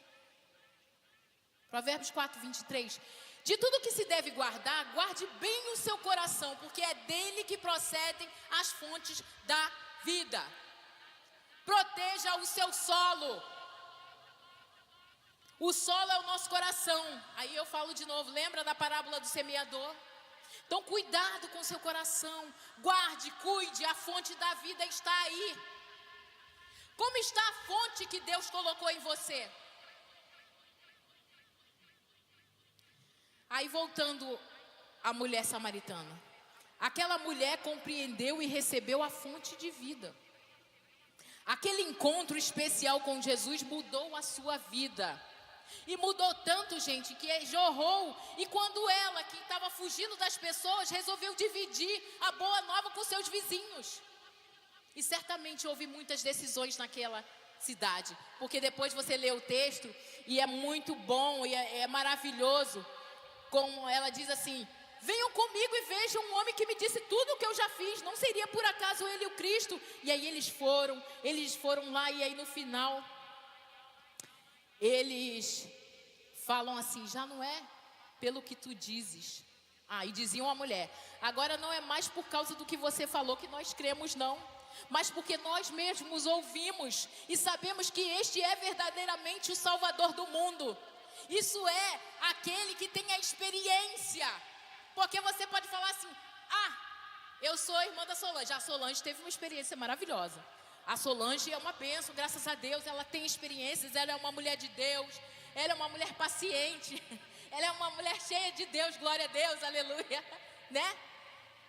Provérbios 4:23. De tudo que se deve guardar, guarde bem o seu coração, porque é dele que procedem as fontes da vida. Proteja o seu solo. O solo é o nosso coração. Aí eu falo de novo, lembra da parábola do semeador? Então cuidado com o seu coração. Guarde, cuide, a fonte da vida está aí. Como está a fonte que Deus colocou em você? Aí voltando à mulher samaritana. Aquela mulher compreendeu e recebeu a fonte de vida. Aquele encontro especial com Jesus mudou a sua vida. E mudou tanto, gente, que jorrou. E quando ela, que estava fugindo das pessoas, resolveu dividir a boa nova com seus vizinhos. E certamente houve muitas decisões naquela cidade. Porque depois você lê o texto e é muito bom e é maravilhoso. Como ela diz assim: venham comigo e vejam um homem que me disse tudo o que eu já fiz. Não seria por acaso ele o Cristo? E aí eles foram lá e aí no final eles falam assim: já não é pelo que tu dizes. E diziam a mulher: agora não é mais por causa do que você falou que nós cremos, não, mas porque nós mesmos ouvimos e sabemos que este é verdadeiramente o Salvador do mundo. Isso é aquele que tem a experiência. Porque você pode falar assim: eu sou irmã da Solange. A Solange teve uma experiência maravilhosa. A Solange é uma bênção, graças a Deus. Ela tem experiências, ela é uma mulher de Deus. Ela é uma mulher paciente. Ela é uma mulher cheia de Deus, glória a Deus, aleluia, né?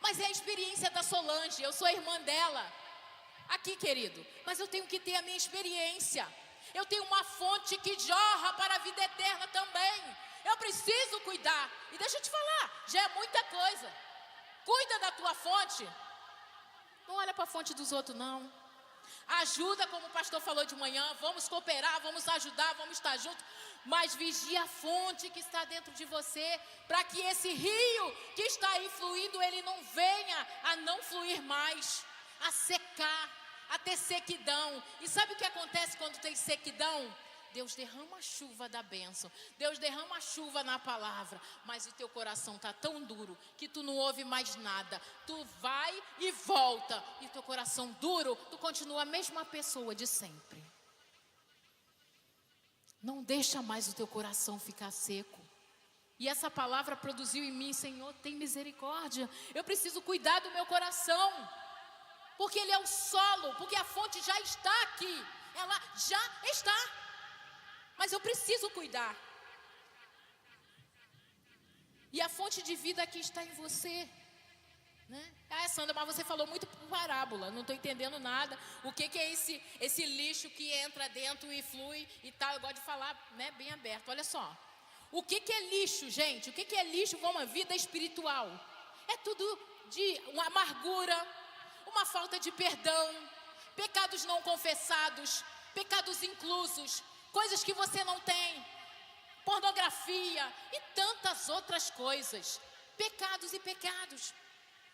Mas é a experiência da Solange, eu sou irmã dela. Aqui, querido, mas eu tenho que ter a minha experiência. Eu tenho uma fonte que jorra para a vida eterna também. Eu preciso cuidar. E deixa eu te falar, já é muita coisa. Cuida da tua fonte. Não olha para a fonte dos outros, não. Ajuda, como o pastor falou de manhã. Vamos cooperar, vamos ajudar, vamos estar juntos. Mas vigia a fonte que está dentro de você, para que esse rio que está aí fluindo, ele não venha a não fluir mais, a secar, a ter sequidão. E sabe o que acontece quando tem sequidão? Deus derrama a chuva da bênção, Deus derrama a chuva na palavra, mas o teu coração está tão duro que tu não ouve mais nada. Tu vai e volta, e teu coração duro, tu continua a mesma pessoa de sempre. Não deixa mais o teu coração ficar seco. E essa palavra produziu em mim: Senhor, tem misericórdia. Eu preciso cuidar do meu coração, porque ele é o solo, porque a fonte já está aqui, ela já está. Mas eu preciso cuidar. E a fonte de vida aqui está em você, né? Sandra, mas você falou muito por parábola. Não estou entendendo nada. O que é esse lixo que entra dentro e flui e tal? Eu gosto de falar, né, bem aberto. Olha só. O que é lixo, gente? O que é lixo com uma vida espiritual? É tudo de uma amargura, uma falta de perdão, pecados não confessados, pecados inclusos, coisas que você não tem, pornografia e tantas outras coisas. Pecados e pecados.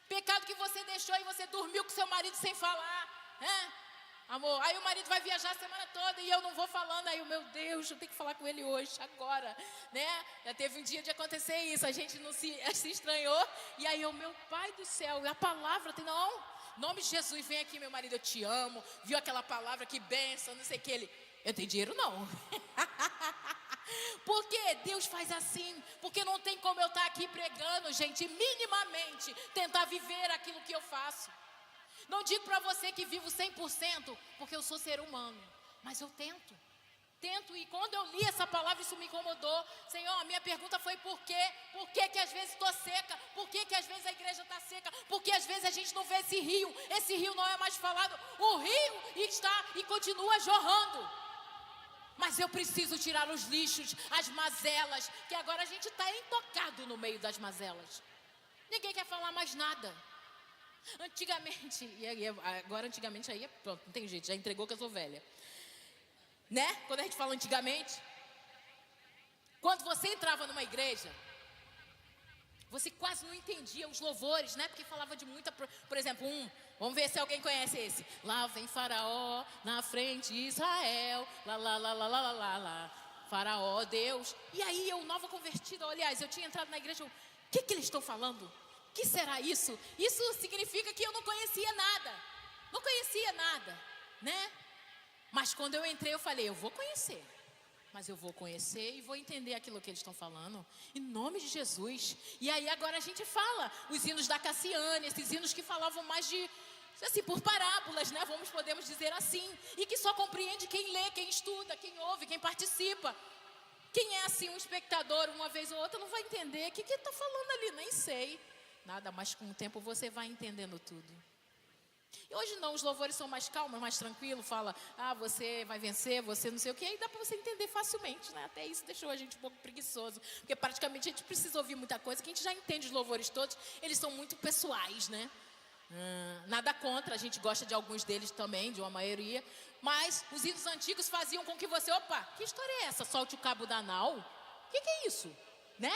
Pecado que você deixou e você dormiu com seu marido sem falar, né? Amor, aí o marido vai viajar a semana toda e eu não vou falando. Aí, meu Deus, eu tenho que falar com ele hoje, agora, né? Já teve um dia de acontecer isso, a gente não se estranhou. E aí meu pai do céu, a palavra tem, não, em nome de Jesus, vem aqui, meu marido, eu te amo. Viu aquela palavra, que bênção, não sei o que. Ele: eu tenho dinheiro não. Porque Deus faz assim. Porque não tem como eu estar aqui pregando, gente, minimamente tentar viver aquilo que eu faço. Não digo para você que vivo 100%, porque eu sou ser humano, mas eu tento. E quando eu li essa palavra, isso me incomodou. Senhor, a minha pergunta foi: por quê? Por que que às vezes estou seca? Por que que às vezes a igreja está seca? Por que às vezes a gente não vê esse rio? Esse rio não é mais falado. O rio está e continua jorrando. Mas eu preciso tirar os lixos, as mazelas, que agora a gente está intocado no meio das mazelas. Ninguém quer falar mais nada. Antigamente, agora antigamente aí, pronto, não tem jeito, já entregou que eu sou velha. Né? Quando a gente fala antigamente, quando você entrava numa igreja, você quase não entendia os louvores, né? Porque falava de muita, por exemplo, vamos ver se alguém conhece esse. Lá vem Faraó, na frente Israel, lá, lá, lá, lá, lá, lá, lá, Faraó, Deus. E aí eu, nova convertida, aliás, eu tinha entrado na igreja, o que eles estão falando? O que será isso? Isso significa que eu não conhecia nada. Não conhecia nada, né? Mas quando eu entrei, eu falei, eu vou conhecer. Mas eu vou conhecer e vou entender aquilo que eles estão falando. Em nome de Jesus. E aí agora a gente fala os hinos da Cassiane, esses hinos que falavam mais de, assim, por parábolas, né? Podemos dizer assim. E que só compreende quem lê, quem estuda, quem ouve, quem participa. Quem é assim um espectador, uma vez ou outra, não vai entender o que ele está falando ali, nem sei. Nada, mas com o tempo você vai entendendo tudo. E hoje não, os louvores são mais calmos, mais tranquilos. Fala, você vai vencer, você não sei o que. Aí dá para você entender facilmente, né? Até isso deixou a gente um pouco preguiçoso. Porque praticamente a gente precisa ouvir muita coisa, que a gente já entende os louvores todos. Eles são muito pessoais, né? Nada contra, a gente gosta de alguns deles também, de uma maioria. Mas os hinos antigos faziam com que você, opa, que história é essa? Solte o cabo da nau? O que é isso? Né?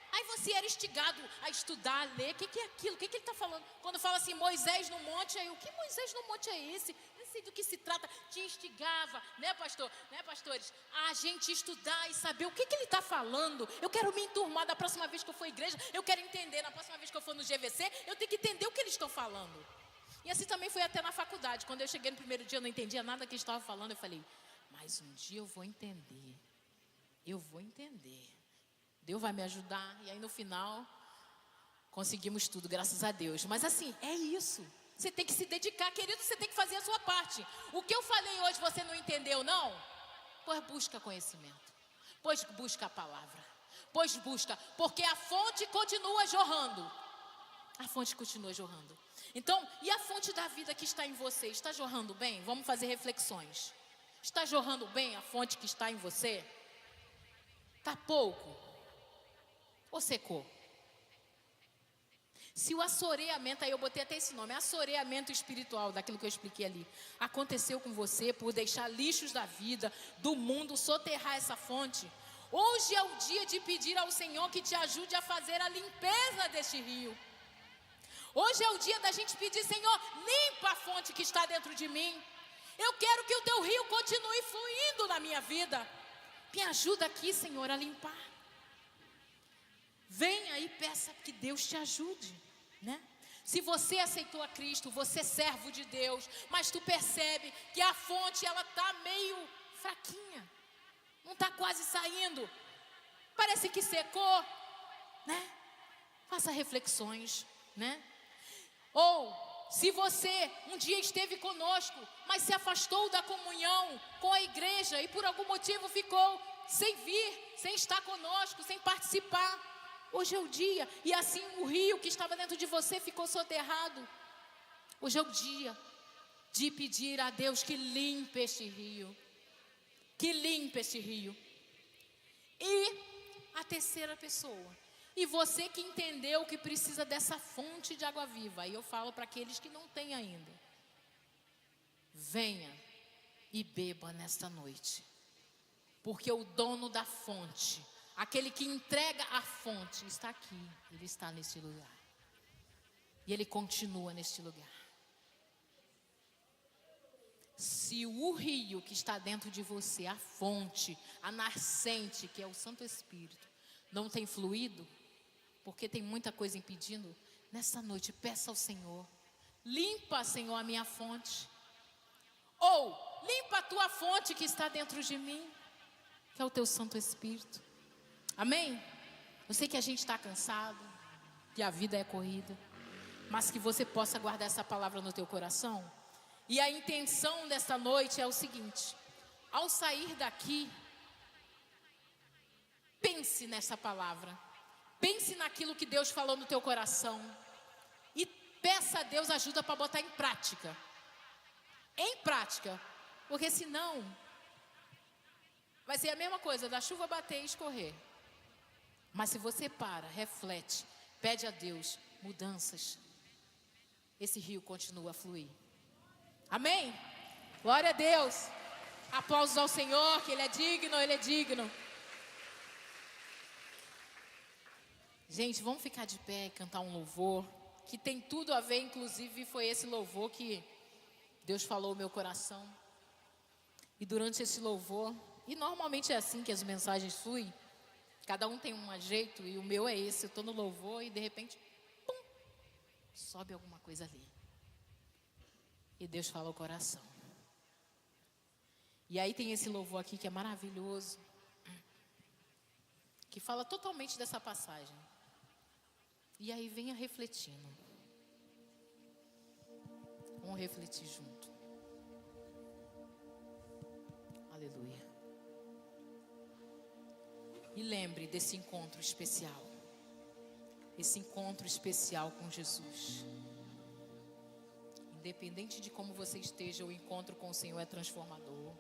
Aí você era instigado a estudar, a ler, o que é aquilo, o que ele está falando? Quando fala assim, Moisés no monte, aí o que Moisés no monte é esse? Não sei do que se trata, te instigava, né pastor, né pastores? A gente estudar e saber o que ele está falando. Eu quero me enturmar da próxima vez que eu for à igreja, eu quero entender, na próxima vez que eu for no GVC, eu tenho que entender o que eles estão falando. E assim também foi até na faculdade, quando eu cheguei no primeiro dia, eu não entendia nada que eles estavam falando, eu falei, mas um dia eu vou entender, Deus vai me ajudar. E aí no final conseguimos tudo, graças a Deus. Mas assim, é isso. Você tem que se dedicar, querido, você tem que fazer a sua parte. O que eu falei hoje você não entendeu, não? Pois busca conhecimento. Pois busca a palavra. Pois busca, porque a fonte continua jorrando. A fonte continua jorrando. Então, e a fonte da vida que está em você? Está jorrando bem? Vamos fazer reflexões. Está jorrando bem a fonte que está em você? Está pouco? Ou secou? Se o assoreamento, aí eu botei até esse nome, assoreamento espiritual, daquilo que eu expliquei ali, aconteceu com você por deixar lixos da vida, do mundo, soterrar essa fonte, hoje é o dia de pedir ao Senhor que te ajude a fazer a limpeza deste rio. Hoje é o dia da gente pedir, Senhor, limpa a fonte que está dentro de mim. Eu quero que o teu rio continue fluindo na minha vida. Me ajuda aqui, Senhor, a limpar. Venha e peça que Deus te ajude, né? Se você aceitou a Cristo, você é servo de Deus, mas tu percebe que a fonte, ela está meio fraquinha, não está quase saindo, parece que secou, né? Faça reflexões, né? Ou, se você um dia esteve conosco, mas se afastou da comunhão com a igreja e por algum motivo ficou sem vir, sem estar conosco, sem participar, hoje é o dia, e assim o rio que estava dentro de você ficou soterrado. Hoje é o dia de pedir a Deus que limpe este rio. Que limpe este rio. E a terceira pessoa. E você que entendeu que precisa dessa fonte de água viva. Aí eu falo para aqueles que não têm ainda. Venha e beba nesta noite. Porque o dono da fonte, aquele que entrega a fonte, está aqui. Ele está neste lugar. E ele continua neste lugar. Se o rio que está dentro de você, a fonte, a nascente, que é o Santo Espírito, não tem fluído, porque tem muita coisa impedindo, nessa noite peça ao Senhor, limpa, Senhor, a minha fonte. Ou, limpa a tua fonte que está dentro de mim, que é o teu Santo Espírito. Amém? Eu sei que a gente está cansado, que a vida é corrida, mas que você possa guardar essa palavra no teu coração. E a intenção desta noite é o seguinte: ao sair daqui, pense nessa palavra. Pense naquilo que Deus falou no teu coração. E peça a Deus ajuda para botar em prática. Em prática. Porque senão vai ser a mesma coisa da chuva bater e escorrer. Mas se você para, reflete, pede a Deus mudanças, esse rio continua a fluir. Amém? Glória a Deus. Aplausos ao Senhor, que Ele é digno, Ele é digno. Gente, vamos ficar de pé e cantar um louvor, que tem tudo a ver, inclusive foi esse louvor que Deus falou no meu coração. E durante esse louvor, e normalmente é assim que as mensagens fluem, cada um tem um jeito, e o meu é esse, eu estou no louvor e de repente, pum, sobe alguma coisa ali. E Deus fala o coração. E aí tem esse louvor aqui que é maravilhoso, que fala totalmente dessa passagem. E aí venha refletindo. Vamos refletir junto. Aleluia. E lembre desse encontro especial. Esse encontro especial com Jesus. Independente de como você esteja, o encontro com o Senhor é transformador.